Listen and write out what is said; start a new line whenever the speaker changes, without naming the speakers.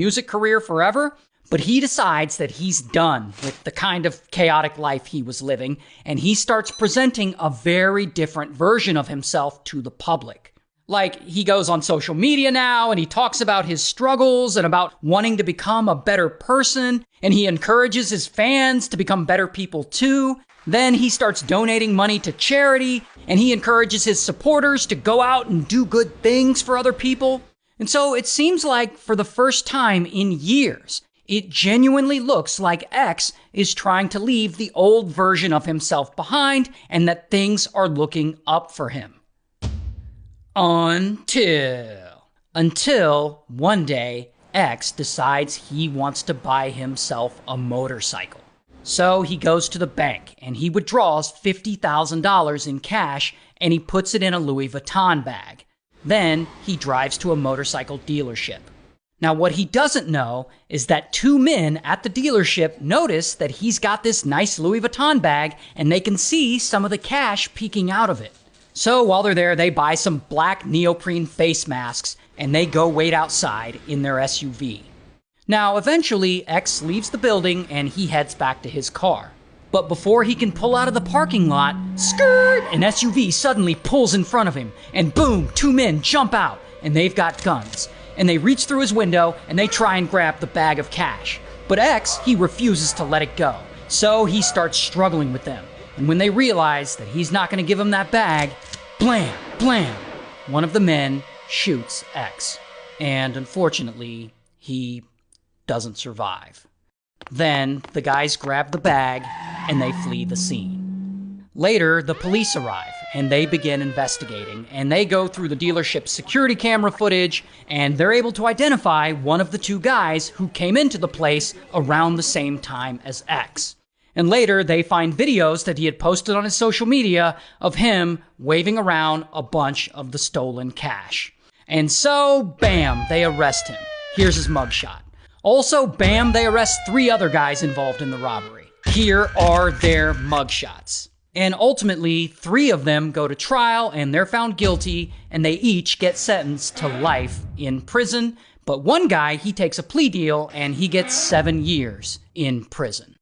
music career forever, but he decides that he's done with the kind of chaotic life he was living, and he starts presenting a very different version of himself to the public. Like, he goes on social media now, and he talks about his struggles and about wanting to become a better person, and he encourages his fans to become better people too. Then he starts donating money to charity, and he encourages his supporters to go out and do good things for other people. And so it seems like for the first time in years, it genuinely looks like X is trying to leave the old version of himself behind and that things are looking up for him. Until one day, X decides he wants to buy himself a motorcycle. So he goes to the bank and he withdraws $50,000 in cash and he puts it in a Louis Vuitton bag. Then he drives to a motorcycle dealership. Now, what he doesn't know is that two men at the dealership notice that he's got this nice Louis Vuitton bag and they can see some of the cash peeking out of it. So while they're there, they buy some black neoprene face masks and they go wait outside in their SUV. Now, eventually, X leaves the building and he heads back to his car. But before he can pull out of the parking lot, skirt, an SUV suddenly pulls in front of him, and boom, two men jump out, and they've got guns. And they reach through his window, and they try and grab the bag of cash. But X, he refuses to let it go. So he starts struggling with them. And when they realize that he's not going to give him that bag, blam, blam, one of the men shoots X. And unfortunately, he doesn't survive. Then the guys grab the bag and they flee the scene. Later, the police arrive and they begin investigating, and they go through the dealership's security camera footage and they're able to identify one of the two guys who came into the place around the same time as X. And later, they find videos that he had posted on his social media of him waving around a bunch of the stolen cash. And so, bam, they arrest him. Here's his mugshot. Also, bam, they arrest 3 other guys involved in the robbery. Here are their mugshots. And ultimately, 3 of them go to trial and they're found guilty, and they each get sentenced to life in prison. But one guy, he takes a plea deal and he gets 7 years in prison.